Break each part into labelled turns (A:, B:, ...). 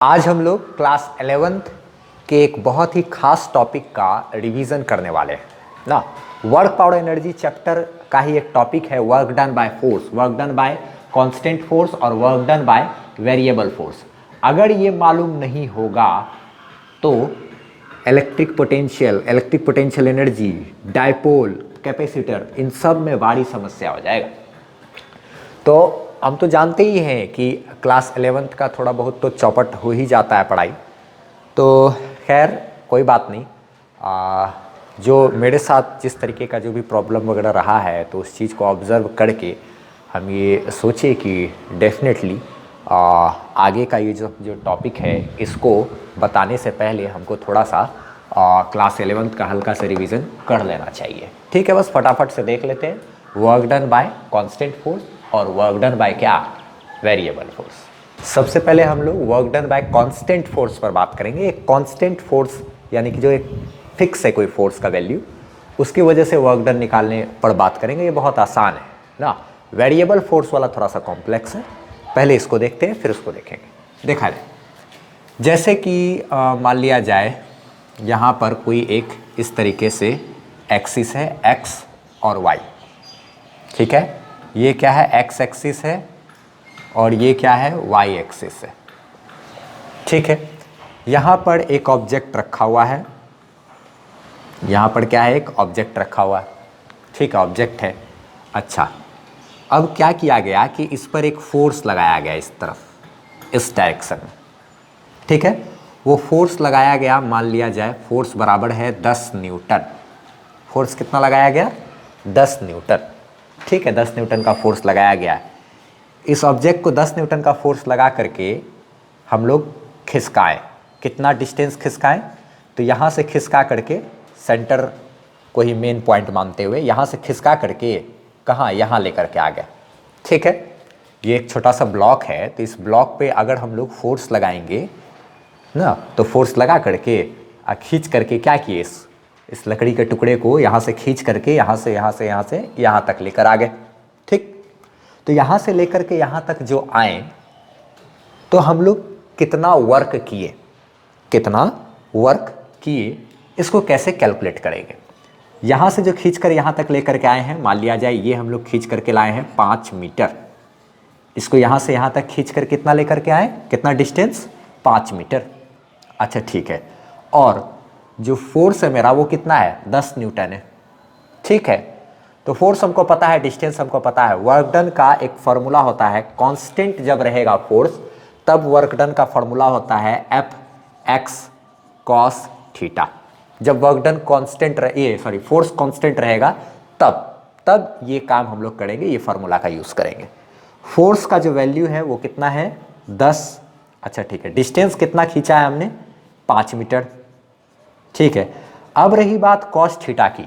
A: आज हम लोग क्लास 11th के एक बहुत ही खास टॉपिक का रिवीजन करने वाले हैं ना। वर्क पावर एनर्जी चैप्टर का ही एक टॉपिक है work done by force, work done by constant force और work done by variable force. अगर ये मालूम नहीं होगा तो electric potential energy, dipole, capacitor, इन सब में बड़ी समस्या हो जाएगा। तो हम तो जानते ही हैं कि क्लास 11th का थोड़ा बहुत तो चौपट हो ही जाता है पढ़ाई। तो खैर कोई बात नहीं, जो मेरे साथ जिस तरीके का जो भी प्रॉब्लम वगैरह रहा है तो उस चीज़ को ऑब्ज़र्व करके हम ये सोचे कि डेफिनेटली आगे का ये जो टॉपिक है इसको बताने से पहले हमको थोड़ा सा क्लास 11th का हल्का सा रिवीजन कर लेना चाहिए। ठीक है, बस फटाफट से देख लेते हैं work done by constant force और वर्क डन बाय क्या, वेरिएबल फोर्स। सबसे पहले हम लोग work done by constant force पर बात करेंगे। एक कांस्टेंट फोर्स यानी कि जो एक फिक्स है कोई फोर्स का वैल्यू, उसकी वजह से वर्क डन निकालने पर बात करेंगे। ये बहुत आसान है ना। वेरिएबल फोर्स वाला थोड़ा सा कॉम्प्लेक्स है, पहले इसको देखते हैं फिर उसको देखेंगे। देखा जाए जैसे कि मान लिया जाए यहाँ पर कोई एक इस तरीके से एक्सिस है, एक्स और वाई। ठीक है, ये क्या है, एक्स एक्सिस है और ये क्या है, वाई एक्सिस है। ठीक है, यहाँ पर एक ऑब्जेक्ट रखा हुआ है, यहाँ पर क्या है, एक ऑब्जेक्ट रखा हुआ है। ठीक है, ऑब्जेक्ट है। अच्छा, अब क्या किया गया कि इस पर एक फोर्स लगाया गया इस तरफ, इस डायरेक्शन में। ठीक है, वो फोर्स लगाया गया, मान लिया जाए फोर्स बराबर है 10 न्यूटन। फोर्स कितना लगाया गया, 10 न्यूटन। ठीक है, 10 न्यूटन का फोर्स लगाया गया है। इस ऑब्जेक्ट को 10 न्यूटन का फोर्स लगा करके हम लोग खिसकाएं। कितना डिस्टेंस खिसकाएं, तो यहाँ से खिसका करके सेंटर को ही मेन पॉइंट मानते हुए यहाँ से खिसका करके कहाँ, यहाँ लेकर के आ गए। ठीक है, ये एक छोटा सा ब्लॉक है, तो इस ब्लॉक पे अगर हम लोग फोर्स लगाएंगे ना, तो फोर्स लगा करके खींच करके क्या किए, इस लकड़ी के टुकड़े को यहाँ से खींच करके यहाँ से यहाँ तक लेकर आ गए। ठीक, तो यहाँ से लेकर के यहाँ तक जो आए तो हम लोग कितना वर्क किए, इसको कैसे कैलकुलेट करेंगे। यहाँ से जो खींच कर यहाँ तक लेकर के आए हैं, मान लिया जाए ये हम लोग खींच करके लाए हैं 5 मीटर। इसको यहाँ से यहाँ तक खींच कर कितना लेकर के आए, कितना डिस्टेंस, 5 मीटर। अच्छा ठीक है, और जो फोर्स है मेरा वो कितना है, 10 न्यूटन है। ठीक है, तो फोर्स हमको पता है, डिस्टेंस हमको पता है। वर्क डन का एक फॉर्मूला होता है, कांस्टेंट जब रहेगा फोर्स तब वर्क डन का फॉर्मूला होता है एफ एक्स कॉस थीटा। जब work done constant force constant रहेगा तब ये काम हम लोग करेंगे, ये फार्मूला का यूज़ करेंगे। फोर्स का जो वैल्यू है वो कितना है, 10। अच्छा ठीक है, डिस्टेंस कितना खींचा है हमने, 5 मीटर। ठीक है, अब रही बात कॉस थीटा की,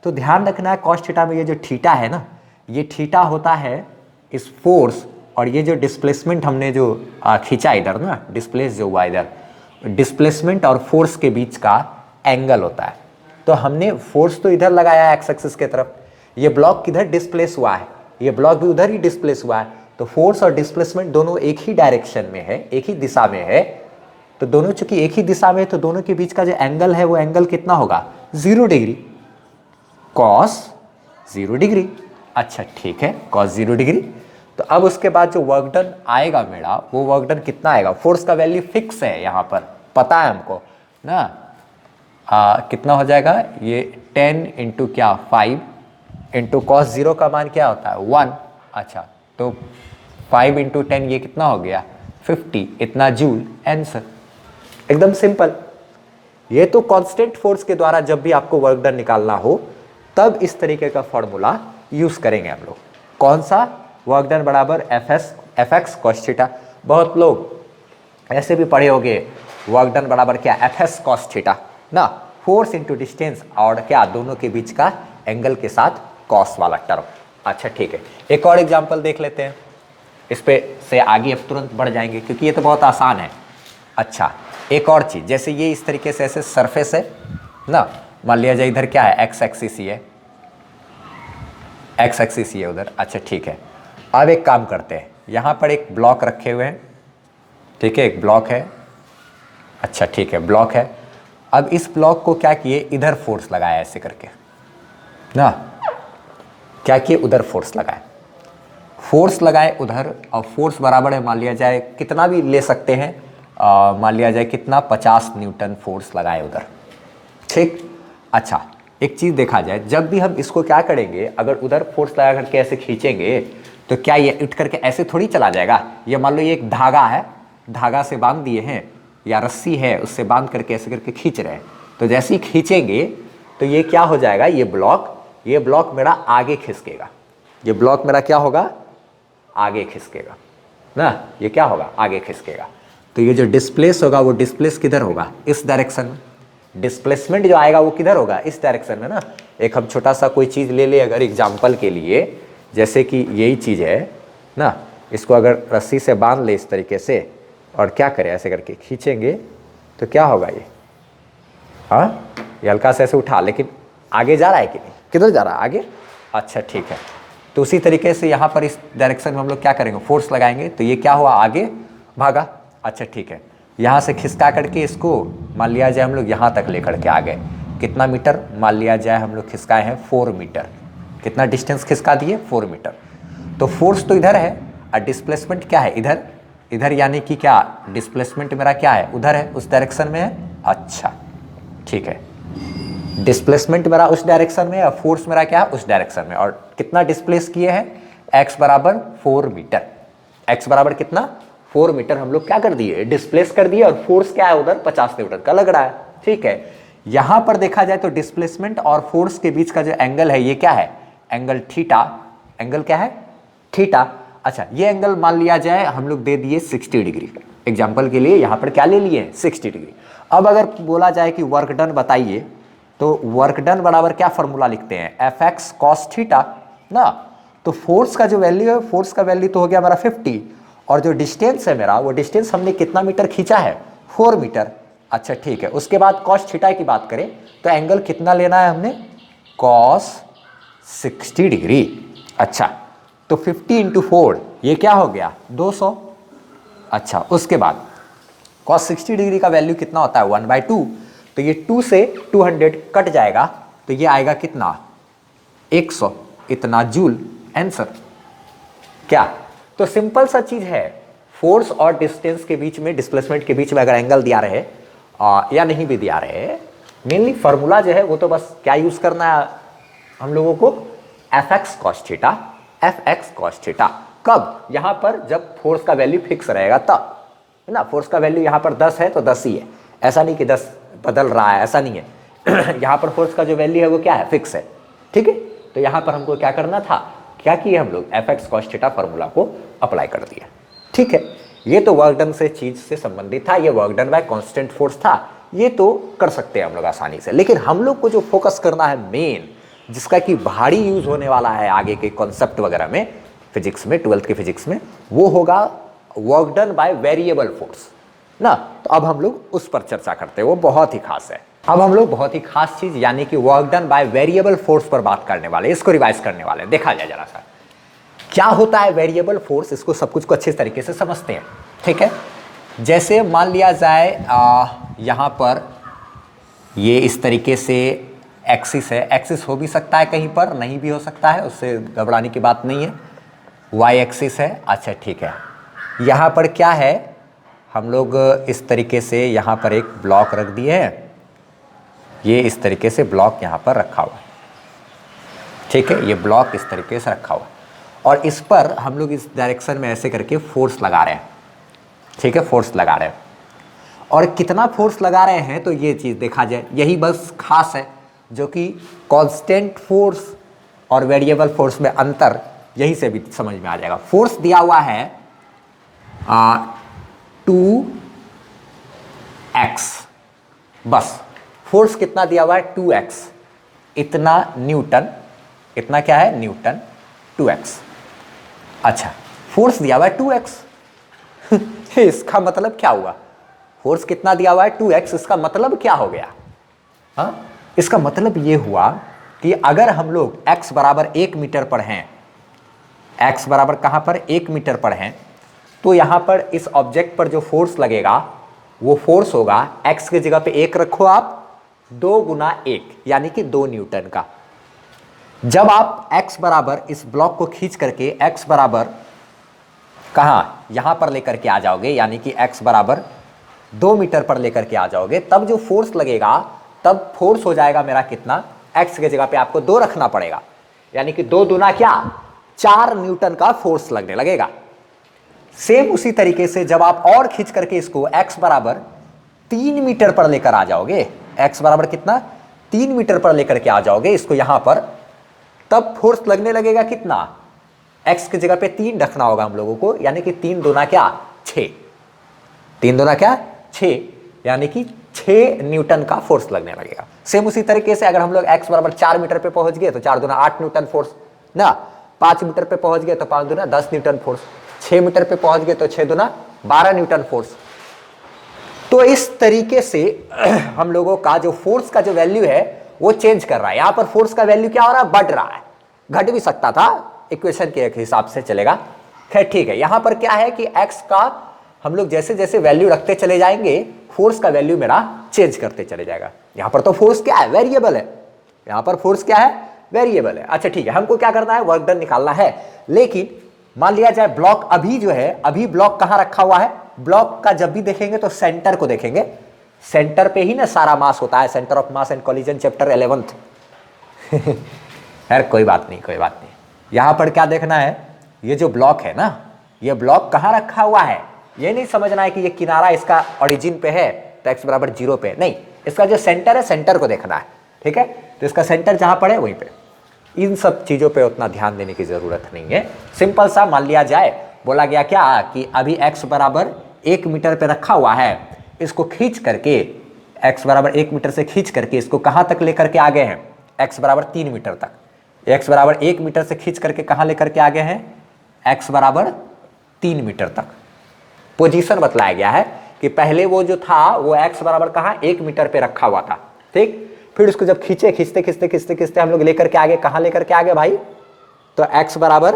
A: तो ध्यान रखना है कॉस थीटा में ये जो थीटा है ना, ये थीटा होता है इस फोर्स और ये जो डिस्प्लेसमेंट हमने जो खींचा इधर ना, डिस्प्लेस जो हुआ इधर, डिस्प्लेसमेंट और फोर्स के बीच का एंगल होता है। तो हमने फोर्स तो इधर लगाया एक्स एक्सिस के तरफ, ये ब्लॉक किधर डिस्प्लेस हुआ है, ये ब्लॉक भी उधर ही डिस्प्लेस हुआ है। तो फोर्स और डिस्प्लेसमेंट दोनों एक ही डायरेक्शन में है, एक ही दिशा में है। तो दोनों चूंकि एक ही दिशा में है तो दोनों के बीच का जो एंगल है वो एंगल कितना होगा, 0 डिग्री, कॉस 0 डिग्री। अच्छा ठीक है, कॉस 0 डिग्री। तो अब उसके बाद जो वर्क डन आएगा मेरा, वो वर्क डन कितना आएगा, फोर्स का वैल्यू फिक्स है यहाँ पर, पता है हमको ना। कितना हो जाएगा ये 10 इंटू क्या, 5 इंटू कॉस 0 का मान क्या होता है, 1। अच्छा, तो 5 इंटू 10 ये कितना हो गया, 50, इतना जूल आंसर। एकदम सिंपल। ये तो कांस्टेंट फोर्स के द्वारा जब भी आपको वर्क डन निकालना हो तब इस तरीके का फॉर्मूला यूज करेंगे हम लोग। कौन सा, वर्क डन बराबर एफ एक्स कॉस थीटा। बहुत लोग ऐसे भी पढ़े होंगे, वर्क डन बराबर क्या, एफ एस कॉस थीटा ना, फोर्स इंटू डिस्टेंस और क्या, दोनों के बीच का एंगल के साथ कॉस वाला टर्म। अच्छा ठीक है, एक और एग्जाम्पल देख लेते हैं, इस पे से आगे अब तुरंत बढ़ जाएंगे क्योंकि ये तो बहुत आसान है। अच्छा, एक और चीज़, जैसे ये इस तरीके से ऐसे सरफेस है ना, मान लिया जाए इधर क्या है, एक्स एक्सिस ही है, एक्स एक्सिस ही है उधर। अच्छा ठीक है, अब एक काम करते हैं, यहाँ पर एक ब्लॉक रखे हुए हैं, ठीक है, एक ब्लॉक है, अच्छा ठीक है ब्लॉक है। अब इस ब्लॉक को क्या किए, इधर फोर्स लगाया ऐसे करके ना, क्या किए उधर फोर्स लगाए, फोर्स लगाए उधर, और फोर्स बराबर है मान लिया जाए कितना भी ले सकते हैं, मान लिया जाए कितना 50 न्यूटन फोर्स लगाए उधर, ठीक। अच्छा एक चीज़ देखा जाए, जब भी हम इसको क्या करेंगे, अगर उधर फोर्स लगा करके ऐसे खींचेंगे तो क्या ये उठ करके ऐसे थोड़ी चला जाएगा। ये मान लो ये एक धागा है, धागा से बांध दिए हैं, या रस्सी है उससे बांध करके ऐसे करके खींच रहे हैं, तो जैसे ही खींचेंगे तो ये क्या हो जाएगा, ये ब्लॉक मेरा आगे खिसकेगा, ये ब्लॉक मेरा क्या होगा, आगे खिसकेगा ना, ये क्या होगा, आगे खिसकेगा। तो ये जो डिस्प्लेस होगा वो डिस्प्लेस किधर होगा, इस डायरेक्शन में। डिस्प्लेसमेंट जो आएगा वो किधर होगा, इस डायरेक्शन में ना। एक हम छोटा सा कोई चीज़ ले ले अगर एग्जाम्पल के लिए, जैसे कि यही चीज़ है ना, इसको अगर रस्सी से बांध ले इस तरीके से और क्या करें ऐसे करके खींचेंगे तो क्या होगा ये, हाँ ये हल्का से ऐसे उठा, लेकिन आगे जा रहा है कि नहीं, किधर जा रहा है, आगे। अच्छा ठीक है, तो उसी तरीके से यहाँ पर इस डायरेक्शन में हम लोग क्या करेंगे, फोर्स लगाएंगे, तो ये क्या हुआ, आगे भागा। अच्छा ठीक है, यहाँ से खिसका करके इसको मान लिया जाए हम लोग यहाँ तक लेकर के आ गए, कितना मीटर, मान लिया जाए हम लोग खिसकाए हैं 4 मीटर, कितना डिस्टेंस खिसका दिए 4 मीटर। तो फोर्स तो इधर है और डिस्प्लेसमेंट क्या है, इधर, इधर यानी कि क्या, डिस्प्लेसमेंट मेरा क्या है, उधर है, उस डायरेक्शन में है। अच्छा ठीक है, डिस्प्लेसमेंट मेरा उस डायरेक्शन में और फोर्स मेरा क्या है, उस डायरेक्शन में। और कितना डिस्प्लेस किए हैं, x बराबर 4 मीटर, x बराबर कितना 4 मीटर हम लोग क्या कर दिए, डिस्प्लेस कर दिए, और फोर्स क्या है उधर 50 न्यूटन का लग रहा है, ठीक है। यहां पर देखा जाए तो डिस्प्लेसमेंट और फोर्स के बीच का जो एंगल है ये क्या है, एंगल थीटा, एंगल क्या है, थीटा। अच्छा ये एंगल मान लिया जाए हम लोग दे दिए 60 डिग्री, एग्जाम्पल के लिए यहां पर क्या ले लिए 60 डिग्री। अब अगर बोला जाए कि वर्क डन बताइए, तो वर्क डन बराबर क्या फॉर्मूला लिखते हैं, एफ एक्स कॉस थीटा ना। तो फोर्स का जो वैल्यू है, फोर्स का वैल्यू तो हो गया मेरा 50, और जो डिस्टेंस है मेरा, वो डिस्टेंस हमने कितना मीटर खींचा है, 4 मीटर। अच्छा ठीक है, उसके बाद कॉस थीटा की बात करें तो एंगल कितना लेना है हमने, कॉस 60 डिग्री। अच्छा तो 50 इंटू 4 ये क्या हो गया 200। अच्छा उसके बाद कॉस 60 डिग्री का वैल्यू कितना होता है 1/2, तो ये 2 से 200 कट जाएगा, तो ये आएगा कितना 100, इतना जूल आंसर। क्या, तो सिंपल सा चीज है, फोर्स और डिस्टेंस के बीच में, डिस्प्लेसमेंट के बीच में अगर एंगल दिया रहे या नहीं भी दिया रहे, मेनली फॉर्मूला जो है वो तो बस क्या यूज करना है हम लोगों को, F x cos theta, F x cos theta. कब, यहां पर जब फोर्स का वैल्यू फिक्स रहेगा तब, है ना। फोर्स का वैल्यू यहां पर 10 है तो 10 ही है, ऐसा नहीं कि 10 बदल रहा है, ऐसा नहीं है। यहां पर फोर्स का जो वैल्यू है वो क्या है, फिक्स है, ठीक है। तो यहां पर हमको क्या करना था, क्या किए हम लोग, F x cos theta formula को अप्लाई कर दिया, ठीक है। ये तो वर्क डन से चीज से संबंधित था, ये work done by constant force था, ये तो कर सकते हैं हम लोग आसानी से। लेकिन हम लोग को जो फोकस करना है मेन, जिसका कि भारी यूज होने वाला है आगे के कॉन्सेप्ट वगैरह में, फिजिक्स में, 12th के फिजिक्स में, वो होगा work done by variable force ना। तो अब हम लोग उस पर चर्चा करते हैं, वो बहुत ही खास है। अब हम लोग बहुत ही खास चीज यानी कि work done by variable force पर बात करने वाले, इसको रिवाइज करने वाले। देखा जाए जरा सा क्या होता है वेरिएबल फोर्स, इसको सब कुछ को अच्छे तरीके से समझते हैं, ठीक है। जैसे मान लिया जाए यहां पर ये इस तरीके से एक्सिस है, एक्सिस हो भी सकता है कहीं पर, नहीं भी हो सकता है, उससे घबराने की बात नहीं है। वाई एक्सिस है, अच्छा ठीक है। यहाँ पर क्या है, हम लोग इस तरीके से यहाँ पर एक ब्लॉक रख दिए हैं, ये इस तरीके से ब्लॉक यहाँ पर रखा हुआ है, ठीक है। ये ब्लॉक इस तरीके से रखा हुआ है और इस पर हम लोग इस डायरेक्शन में ऐसे करके फोर्स लगा रहे हैं, ठीक है, फोर्स लगा रहे हैं। और कितना फोर्स लगा रहे हैं तो ये चीज़ देखा जाए, यही बस खास है, जो कि कांस्टेंट फोर्स और वेरिएबल फोर्स में अंतर यही से भी समझ में आ जाएगा। फोर्स दिया हुआ है 2x, बस फोर्स कितना दिया हुआ है 2x, इतना न्यूटन, इतना क्या है न्यूटन, 2x। अच्छा फोर्स दिया हुआ है 2x इसका मतलब क्या हुआ, फोर्स कितना दिया हुआ है 2x, इसका मतलब क्या हो गया, हाँ इसका मतलब ये हुआ कि अगर हम लोग x बराबर 1 मीटर पर हैं, x बराबर कहां पर 1 मीटर पर हैं, तो यहां पर इस ऑब्जेक्ट पर जो फोर्स लगेगा वो फोर्स होगा, x की जगह पे 1 रखो आप, 2 गुना 1 यानी कि 2 न्यूटन का। जब आप x बराबर इस ब्लॉक को खींच करके x बराबर कहां, यहां पर लेकर के आ जाओगे, यानी कि x बराबर 2 मीटर पर लेकर के आ जाओगे, तब जो फोर्स लगेगा, तब फोर्स हो जाएगा मेरा कितना, x की जगह पे आपको 2 रखना पड़ेगा, यानी कि 2 दूना क्या, 4 न्यूटन का फोर्स लगने लगेगा। सेम उसी तरीके से जब आप और खींच करके इसको x बराबर 3 मीटर पर लेकर आ जाओगे, x बराबर कितना, 3 मीटर पर लेकर के आ जाओगे इसको यहां पर, तब फोर्स लगने लगेगा कितना, x की जगह पे 3 रखना होगा हम लोगों को, यानी कि 3 दूना क्या, 6, 3 दूना क्या 6, यानी कि 6 न्यूटन का फोर्स लगने लगेगा। सेम उसी तरीके से अगर हम लोग x बराबर 4 मीटर पे पहुंच गए तो 4 दूना 8 न्यूटन फोर्स ना, 5 मीटर पे पहुंच गए तो 5 दूना 10 न्यूटन फोर्स, 6 मीटर पे पहुंच गए तो 6 दूना 12 न्यूटन फोर्स। तो इस तरीके से हम लोगों का जो फोर्स का जो वैल्यू है वो चेंज कर रहा है। यहां पर फोर्स का वैल्यू क्या हो रहा है, बढ़ रहा है, घट भी सकता था, इक्वेशन के एक हिसाब से चलेगा, खैर ठीक है। यहां पर क्या है कि x का हम लोग जैसे जैसे वैल्यू रखते चले जाएंगे, फोर्स का वैल्यू मेरा चेंज करते चले जाएगा। यहां पर तो फोर्स क्या है, वेरिएबल है, यहां पर फोर्स क्या है, वेरिएबल है। अच्छा ठीक है, हमको क्या करना है, वर्क डन निकालना है। लेकिन मान लिया जाए ब्लॉक अभी जो है, अभी ब्लॉक कहां रखा हुआ है, ब्लॉक का जब भी देखेंगे तो सेंटर को देखेंगे, सेंटर पे ही ना सारा मास होता है, centre of mass and collision chapter 11th यार कोई बात नहीं, कोई बात नहीं। यहां पर क्या देखना है, ये जो ब्लॉक है ना, ये ब्लॉक कहां रखा हुआ है, ये नहीं समझना है कि ये किनारा इसका ओरिजिन पे है तो x बराबर 0 पे, नहीं, इसका जो सेंटर है सेंटर को देखना है, ठीक है। तो इसका सेंटर जहां पड़े वहीं पे, इन सब चीजों पे उतना ध्यान देने की जरूरत नहीं है। सिंपल सा मान लिया जाए, बोला गया क्या कि अभी x बराबर 1 मीटर पे रखा हुआ है, इसको खींच करके x बराबर 1 मीटर से खींच करके इसको कहां तक लेकर के आ गए हैं, x बराबर 3 मीटर तक, x बराबर 1 मीटर से खींच करके कहां लेकर के आ गए हैं, x बराबर 3 मीटर तक। पोजीशन बतलाया गया है कि पहले वो जो था वो x बराबर कहां, 1 मीटर पे रखा हुआ था, ठीक। फिर उसको जब खींचे, खींचते खींचते खींचते खींचते हम लोग लेकर के आगे, कहां लेकर के आ गए भाई, तो x बराबर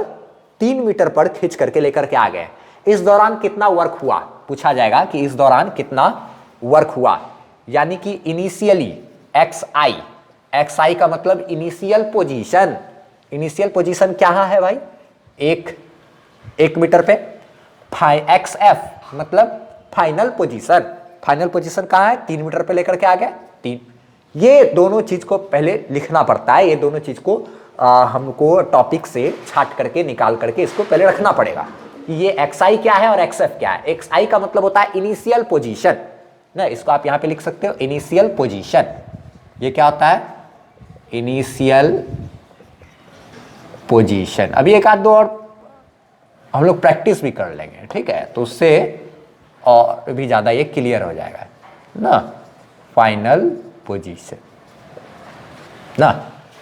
A: 3 मीटर पर खींच करके लेकर के आ गए। इस दौरान कितना वर्क हुआ, पूछा जाएगा कि इस दौरान कितना वर्क हुआ, यानी कि इनिशियली xi का मतलब इनिशियल पोजीशन, इनिशियल पोजीशन क्या है भाई, 1 मीटर पे, xf मतलब फाइनल पोजीशन, फाइनल पोजीशन कहां है, 3 मीटर पे लेकर के आ गए 3। ये दोनों चीज को पहले लिखना पड़ता है, ये दोनों चीज को हमको टॉपिक से छाट करके निकाल करके इसको पहले रखना पड़ेगा कि ये xi क्या है और xf क्या है। xi का मतलब होता है इनिशियल पोजीशन ना, इसको आप यहां पे लिख सकते हो इनिशियल पोजीशन। ये क्या होता है, इनिशियल पोजीशन। अभी एक आध दो और हम लोग प्रैक्टिस भी कर लेंगे, ठीक है, तो उससे और भी ज्यादा ये क्लियर हो जाएगा ना। फाइनल पोजीशन ना,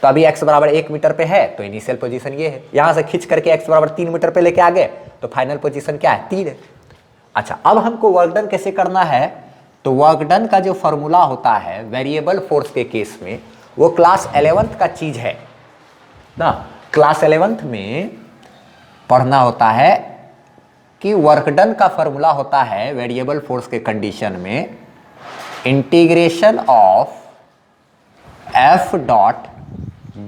A: तो अभी x बराबर 1 मीटर पे है तो इनिशियल पोजीशन ये है, यहां से खींच करके x बराबर 3 मीटर पे लेके आ गए तो फाइनल पोजीशन क्या है, 3 है। अच्छा, अब हमको वर्क डन कैसे करना है, तो वर्क डन का जो फॉर्मूला होता है वेरिएबल फोर्स के केस में, वो क्लास 11th का चीज है ना। क्लास 11th में पढ़ना होता है कि वर्क डन का फॉर्मूला होता है वेरिएबल फोर्स के कंडीशन में integration of f dot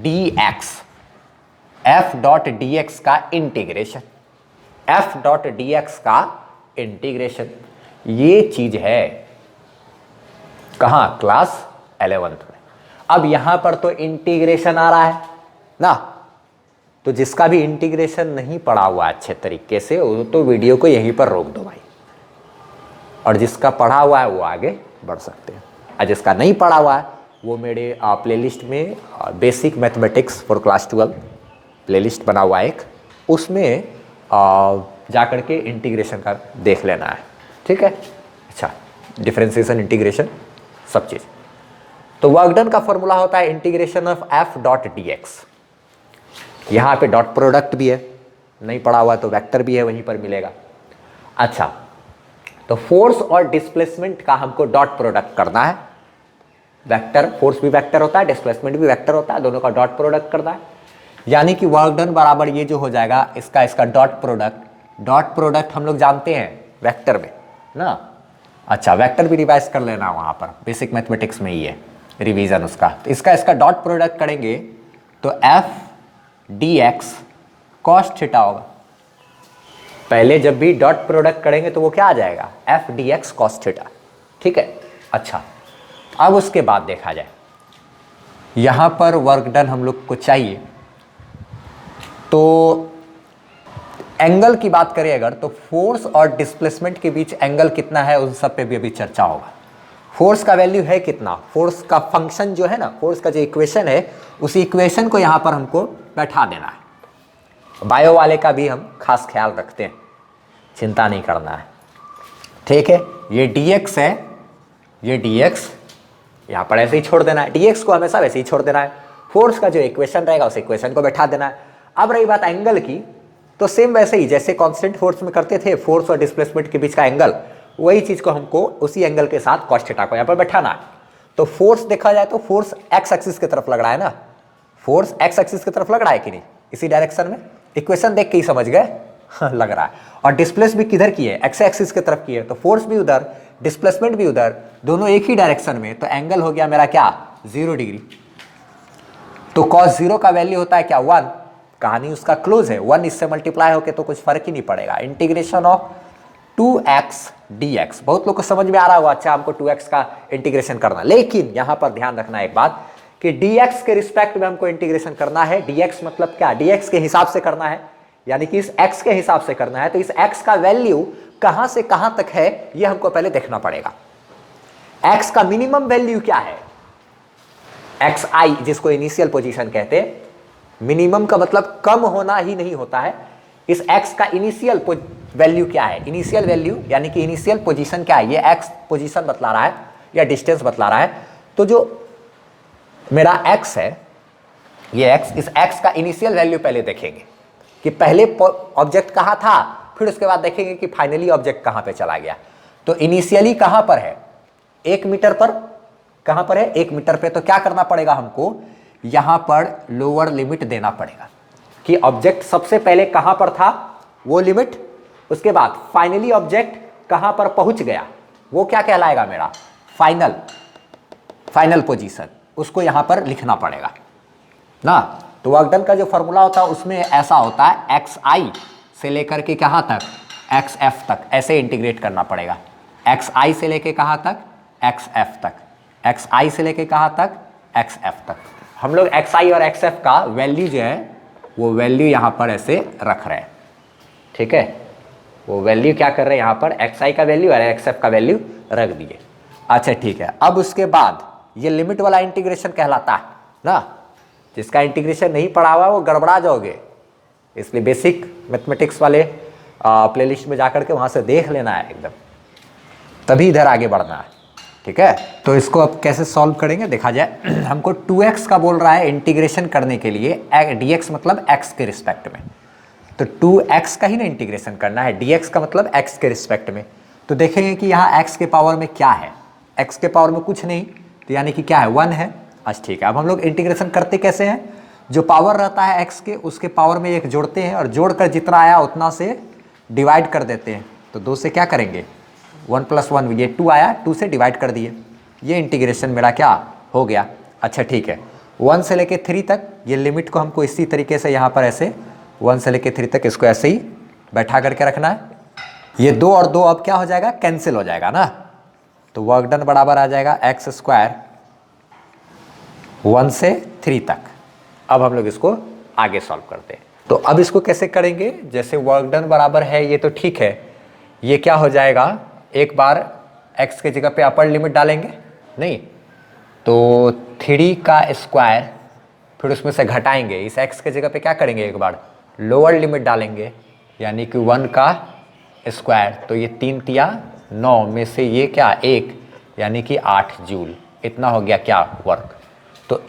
A: dx, f dot dx का इंटीग्रेशन, f डॉट dx का इंटीग्रेशन, ये चीज है कहां, क्लास 11th में। अब यहां पर तो इंटीग्रेशन आ रहा है ना, तो जिसका भी इंटीग्रेशन नहीं पढ़ा हुआ अच्छे तरीके से वो तो वीडियो को यहीं पर रोक दो भाई, और जिसका पढ़ा हुआ है वो आगे बढ़ सकते हैं, और जिसका नहीं पढ़ा हुआ है वो मेरे प्लेलिस्ट में basic mathematics for class 12 playlist बना हुआ है एक, उसमें जा करके इंटीग्रेशन का देख लेना है, ठीक है। अच्छा, डिफरेंशिएशन, इंटीग्रेशन, सब चीज़। तो वर्क डन का फॉर्मूला होता है integration of f dot dx। यहाँ पे डॉट प्रोडक्ट भी है, नहीं पढ़ा हुआ तो वेक्टर भी है, वहीं पर मिलेगा। अच्छा, तो फोर्स और डिस्प्लेसमेंट का हमको डॉट प्रोडक्ट करना है। वेक्टर, फोर्स भी वेक्टर होता है, डिस्प्लेसमेंट भी वेक्टर होता है, दोनों का डॉट प्रोडक्ट करना है, यानी कि वर्क डन बराबर ये जो हो जाएगा इसका डॉट प्रोडक्ट डॉट प्रोडक्ट हम लोग जानते हैं वेक्टर में ना। अच्छा, वेक्टर भी रिवाइज कर लेना वहाँ पर, बेसिक मैथमेटिक्स में ही है रिवीजन उसका। तो इसका डॉट प्रोडक्ट करेंगे तो F D x cos theta होगा। पहले जब भी डॉट प्रोडक्ट करेंगे तो वो क्या आ जाएगा, F D x cos theta. ठीक है। अच्छा, अब उसके बाद देखा जाए यहाँ पर वर्क डन हम लोग को चाहिए, तो एंगल की बात करें अगर, तो फोर्स और डिस्प्लेसमेंट के बीच एंगल कितना है उन सब पे भी अभी चर्चा होगा। फोर्स का वैल्यू है कितना, फोर्स का फंक्शन जो है ना, फोर्स का जो इक्वेशन है उसी इक्वेशन को यहाँ पर हमको बैठा देना है। बायो वाले का भी हम खास ख्याल रखते हैं, चिंता नहीं करना है। ठीक है, ये dx है, ये dx यहाँ पर ऐसे ही छोड़ देना है, dx को हमेशा वैसे ही छोड़ देना है। फोर्स का जो इक्वेशन रहेगा उस इक्वेशन को बैठा देना है। अब रही बात एंगल की, तो सेम वैसे ही जैसे कांस्टेंट फोर्स में करते थे, फोर्स और डिस्प्लेसमेंट के बीच का एंगल, वही चीज को हमको उसी एंगल के साथ कॉस थीटा को यहाँ पर बैठाना है। तो फोर्स देखा जाए तो फोर्स एक्स एक्सिस की तरफ लग रहा है ना, फोर्स एक्स एक्सिस की तरफ लग रहा है कि नहीं, इसी डायरेक्शन में। इक्वेशन देख के ही समझ गए लग रहा है। और डिस्प्लेस भी किधर की है, एक्स एक्सिस की तरफ की है, तो फोर्स भी उधर, डिस्प्लेसमेंट भी उधर, दोनों एक ही डायरेक्शन में, तो एंगल हो गया मेरा क्या, 0 डिग्री। तो cos 0 का वैल्यू होता है क्या, 1। कहानी उसका क्लोज है, 1 इससे मल्टीप्लाई होके तो कुछ फर्क ही नहीं पड़ेगा। इंटीग्रेशन ऑफ 2x dx, बहुत लोग को समझ में आ रहा होगा, अच्छा हमको 2x का इंटीग्रेशन करना, लेकिन यहां पर ध्यान रखना एक बात कि dx के रिस्पेक्ट में हमको इंटीग्रेशन करना है। dx मतलब क्या, dx के हिसाब से करना है, यानी कि इस x के हिसाब से करना है। तो इस x का वैल्यू कहां से कहां तक है यह हमको पहले देखना पड़ेगा। x का मिनिमम वैल्यू क्या है, xi जिसको इनिशियल पोजीशन कहते हैं। मिनिमम का मतलब कम होना ही नहीं होता है। इस x का इनिशियल वैल्यू क्या है, इनिशियल वैल्यू यानी कि इनिशियल पोजीशन क्या है, ये x पोजीशन बतला रहा है या डिस्टेंस बतला रहा है। तो जो मेरा x है, ये x, इस x का इनिशियल वैल्यू पहले देखेंगे कि पहले ऑब्जेक्ट कहाँ था, फिर उसके बाद देखेंगे कि फाइनली ऑब्जेक्ट कहाँ पे चला गया। तो इनिशियली कहाँ पर है, 1 मीटर पर। कहाँ पर है, 1 मीटर पे। तो क्या करना पड़ेगा हमको, यहाँ पर लोअर लिमिट देना पड़ेगा कि ऑब्जेक्ट सबसे पहले कहाँ पर था वो लिमिट, उसके बाद फाइनली ऑब्जेक्ट कहाँ पर पहुँच गया वो क्या कहलाएगा मेरा, फाइनल पोजीशन, उसको यहाँ पर लिखना पड़ेगा ना। तो वर्क डन का जो फॉर्मूला होता है उसमें ऐसा होता है, xi से लेकर के कहाँ तक, xf तक, ऐसे इंटीग्रेट करना पड़ेगा। xi से लेके कहाँ तक, xf तक, xi से लेके कहाँ तक, xf तक। हम लोग xi और xf का वैल्यू जो है वो वैल्यू यहाँ पर ऐसे रख रहे हैं। ठीक है, वो वैल्यू क्या कर रहे हैं यहाँ पर, xi का वैल्यू और xf का वैल्यू रख दिए। अच्छा ठीक है, अब उसके बाद ये लिमिट वाला इंटीग्रेशन कहलाता है ना। जिसका इंटीग्रेशन नहीं पढ़ा हुआ वो गड़बड़ा जाओगे, इसलिए बेसिक मैथमेटिक्स वाले प्लेलिस्ट में जाकर के वहाँ से देख लेना है एकदम, तभी इधर आगे बढ़ना है। ठीक है, तो इसको अब कैसे सॉल्व करेंगे देखा जाए। हमको 2x का बोल रहा है इंटीग्रेशन करने के लिए, dx मतलब x के रिस्पेक्ट में, तो 2x का ही ना इंटीग्रेशन करना है, dx का मतलब x के रिस्पेक्ट में। तो देखेंगे कि यहाँ x के पावर में क्या है, x के पावर में कुछ नहीं, तो यानी कि क्या है, 1 है। अच्छा ठीक है, अब हम लोग इंटीग्रेशन करते कैसे हैं, जो पावर रहता है x के उसके पावर में 1 जोड़ते हैं और जोड़कर जितना आया उतना से डिवाइड कर देते हैं। तो 2 से क्या करेंगे, 1 + 1, ये 2 आया, 2 से डिवाइड कर दिए, ये इंटीग्रेशन मेरा क्या हो गया। अच्छा ठीक है, 1 से लेके 3 तक ये लिमिट को हमको इसी तरीके से यहाँ पर ऐसे 1 से लेके 3 तक इसको ऐसे ही बैठा करके रखना है। ये 2 और 2 अब क्या हो जाएगा, कैंसिल हो जाएगा ना। तो वर्क डन बराबर आ जाएगा x² 1 से 3 तक। अब हम लोग इसको आगे सॉल्व करते हैं। तो अब इसको कैसे करेंगे, जैसे वर्क डन बराबर है ये तो ठीक है, ये क्या हो जाएगा, एक बार x के जगह पे अपर लिमिट डालेंगे नहीं, तो 3 का स्क्वायर, फिर उसमें से घटाएंगे, इस x के जगह पे क्या करेंगे, एक बार लोअर लिमिट डालेंगे, यानी कि 1 का स्क्वायर। तो ये 3 तिया 9 में से ये क्या 1, यानी कि 8 जूल, इतना हो गया क्या वर्क। तो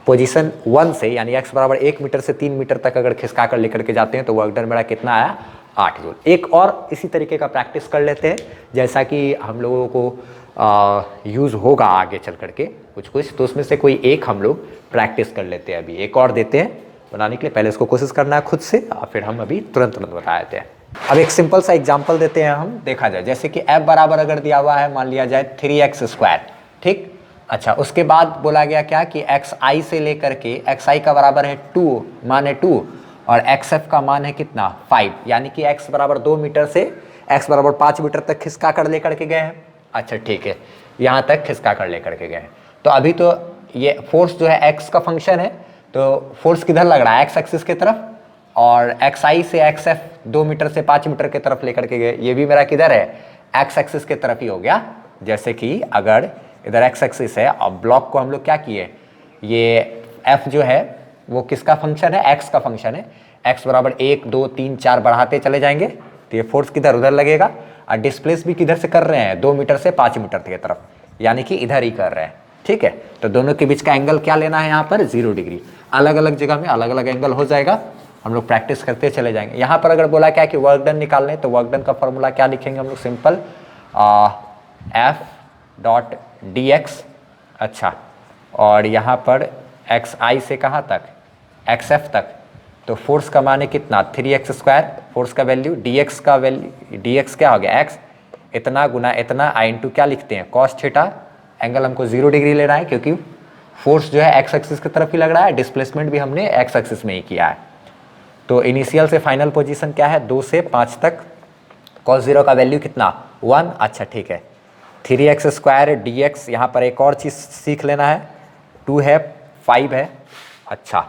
A: पोजीशन 1 से यानी x बराबर 1 मीटर से 3 मीटर तक अगर खिसका कर लेकर के जाते हैं तो वर्क डन मेरा कितना आया, 8 जूल। एक और इसी तरीके का प्रैक्टिस कर लेते हैं, जैसा कि हम लोगों को यूज़ होगा आगे चल करके कुछ कुछ, तो उसमें से कोई एक हम लोग प्रैक्टिस कर लेते हैं। अभी एक और देते हैं बनाने के लिए, पहले इसको कोशिश करना है खुद से और फिर हम अभी तुरंत बता देते हैं। अब एक सिंपल सा एग्जांपल देते हैं हम, देखा जाए जैसे कि f बराबर अगर दिया हुआ है मान लिया जाए 3x², ठीक। अच्छा, उसके बाद बोला गया क्या कि xi से लेकर के xi का बराबर है 2, मान है 2, और xf का मान है कितना 5, यानी कि x बराबर 2 मीटर से x बराबर 5 मीटर तक खिसका कर लेकर के गए हैं। अच्छा ठीक है, यहाँ तक खिसका कर लेकर के गए हैं। तो अभी तो ये फोर्स जो है x का फंक्शन है, तो फोर्स किधर लग रहा है x एक्सिस की तरफ, और xi से xf 2 मीटर से 5 मीटर की तरफ लेकर के गए, ये भी मेरा किधर है x एक्सिस की तरफ ही हो गया। जैसे कि अगर इधर x एक्सिस है और ब्लॉक को हम लोग क्या किए, ये f जो है वो किसका फंक्शन है, x का फंक्शन है, x बराबर 1 2 3 4 बढ़ाते चले जाएंगे तो ये फोर्स किधर उधर लगेगा, और डिस्प्लेस भी किधर से कर रहे हैं 2 मीटर से 5 मीटर की तरफ, यानी कि इधर ही कर रहे हैं। ठीक है, तो दोनों के बीच का एंगल क्या लेना है यहाँ पर 0 डिग्री। अलग अलग जगह में अलग अलग एंगल हो जाएगा, हम लोग प्रैक्टिस करते चले जाएंगे। यहाँ पर अगर बोला क्या कि वर्क डन निकालने, तो वर्क डन का फॉर्मूला क्या लिखेंगे हम लोग, सिंपल F.dx। अच्छा, और यहाँ पर xi से कहाँ तक, xf तक, तो फोर्स का मान है कितना 3x², फोर्स का वैल्यू, dx का वैल्यू, dx क्या हो गया x, इतना गुना इतना i इंटू क्या लिखते हैं cos थीटा, एंगल हमको 0 डिग्री लेना है क्योंकि फोर्स जो है x एक्सिस की तरफ ही लग रहा है, डिस्प्लेसमेंट भी हमने x एक्सिस में ही किया है। तो इनिशियल से फाइनल पोजीशन क्या है 2 से 5 तक, cos 0 का वैल्यू कितना 1। अच्छा ठीक है, 3x² dx, यहाँ पर एक और चीज़ सीख लेना है, 2 है 5 है। अच्छा,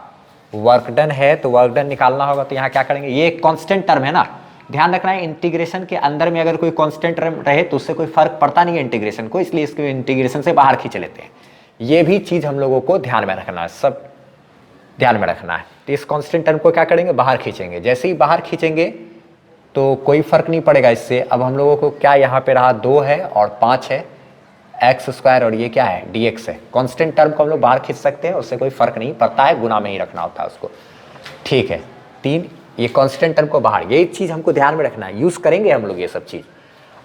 A: वर्क डन है तो वर्क डन निकालना होगा, तो यहाँ क्या करेंगे, ये एक कांस्टेंट टर्म है ना, ध्यान रखना है इंटीग्रेशन के अंदर में अगर कोई कांस्टेंट टर्म रहे तो उससे कोई फर्क पड़ता नहीं है इंटीग्रेशन को, इसलिए इसको इंटीग्रेशन से बाहर खींच लेते हैं। ये भी चीज़ हम लोगों को ध्यान में रखना है, सब ध्यान में रखना है। तो इस कांस्टेंट टर्म को क्या करेंगे, बाहर खींचेंगे, जैसे ही बाहर खींचेंगे तो कोई फर्क नहीं पड़ेगा इससे। अब हम लोगों को क्या यहाँ पे रहा 2 है और 5 है, x² और ये क्या है dx है। कांस्टेंट टर्म को हम लोग बाहर खींच सकते हैं, उससे कोई फर्क नहीं पड़ता है, गुना में ही रखना होता है उसको। ठीक है, 3, ये कांस्टेंट टर्म को बाहर, ये चीज़ हमको ध्यान में रखना है, यूज़ करेंगे हम लोग ये सब चीज़।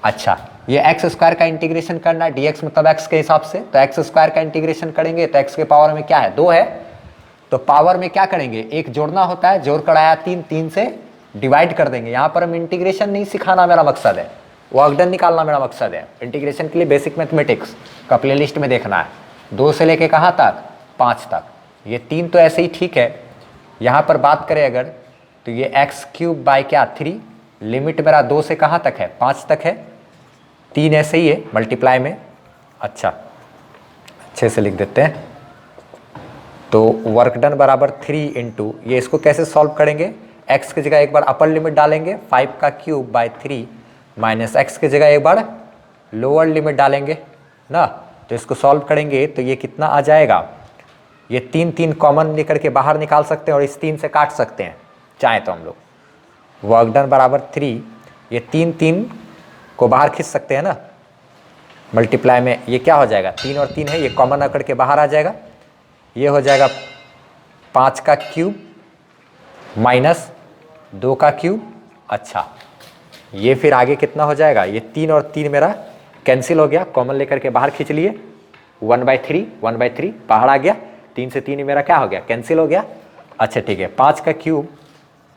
A: अच्छा, ये x² का इंटीग्रेशन करना है, dx मतलब x के हिसाब से, तो x² का इंटीग्रेशन करेंगे तो x के पावर में क्या है 2 है, तो पावर में क्या करेंगे, एक जोड़ना होता है, जोड़ कर आया 3, 3 से डिवाइड कर देंगे। यहाँ पर हम इंटीग्रेशन नहीं सिखाना मेरा मकसद है, वर्क डन निकालना मेरा मकसद है। इंटीग्रेशन के लिए बेसिक मैथमेटिक्स का प्लेलिस्ट में देखना है, 2 से लेके कहाँ तक 5 तक, ये 3 तो ऐसे ही ठीक है। यहाँ पर बात करें अगर तो ये x³ बाई क्या 3, लिमिट मेरा 2 से कहाँ तक है 5 तक है, 3 ऐसे ही है मल्टीप्लाई में। अच्छा, अच्छे से लिख देते हैं, तो वर्क डन बराबर 3 इंटू, ये इसको कैसे सॉल्व करेंगे, x की जगह एक बार अपर लिमिट डालेंगे 5³ बाई 3 माइनस x की जगह एक बार लोअर लिमिट डालेंगे ना, तो इसको सॉल्व करेंगे तो ये कितना आ जाएगा, ये 3 3 कॉमन लेकर के बाहर निकाल सकते हैं और इस 3 से काट सकते हैं चाहे तो हम लोग। वर्क डन बराबर 3, ये 3 3 को बाहर खींच सकते हैं ना, मल्टीप्लाई में ये क्या हो जाएगा 3 और 3 है, ये कॉमन आकर के बाहर आ जाएगा, ये हो जाएगा 5³ माइनस 2³ अच्छा, ये फिर आगे कितना हो जाएगा, ये 3 और 3 मेरा कैंसिल हो गया, कॉमन लेकर के बाहर खींच लिए, 1/3 बाहर आ गया, 3 से 3 मेरा क्या हो गया कैंसिल हो गया। अच्छा ठीक है, 5³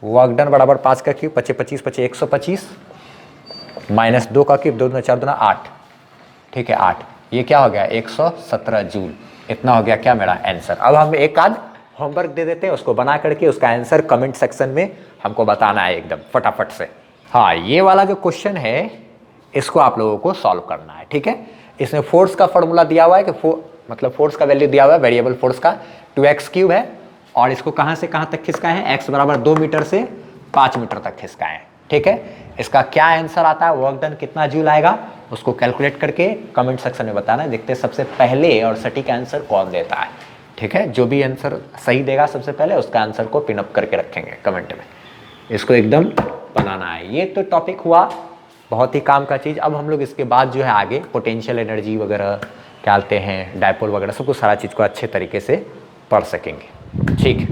A: वर्क डन बराबर 5³ 5 25 25 125 माइनस 2³ 2 4 2 8, ठीक है 8, ये क्या हो गया 117 जूल, इतना हो गया क्या मेरा आंसर। अब हम एक आध होमवर्क दे देते हैं, उसको बना करके उसका आंसर कमेंट सेक्शन में हमको बताना है एकदम फटाफट से। हाँ, ये वाला जो क्वेश्चन है इसको आप लोगों को सॉल्व करना है, ठीक है। इसमें फोर्स का फॉर्मूला दिया हुआ है कि मतलब फोर्स का वैल्यू दिया हुआ है, वेरिएबल फोर्स का 2x³ है, और इसको कहाँ से कहाँ तक खिसकाए हैं, x बराबर 2 मीटर से 5 मीटर तक खिसकाए हैं, ठीक है। इसका क्या आंसर आता है, वर्क डन कितना जूल आएगा, उसको कैलकुलेट करके कमेंट सेक्शन में बताना है। देखते हैं सबसे पहले और सटीक आंसर कौन देता है, ठीक है। जो भी आंसर सही देगा सबसे पहले उसका आंसर को पिनअप करके रखेंगे कमेंट में, इसको एकदम बनाना है। ये तो टॉपिक हुआ बहुत ही काम का चीज़। अब हम लोग इसके बाद जो है आगे पोटेंशियल एनर्जी वगैरह क्या बोलते हैं, डायपोल वगैरह सब कुछ सारा चीज़ को अच्छे तरीके से पढ़ सकेंगे, ठीक।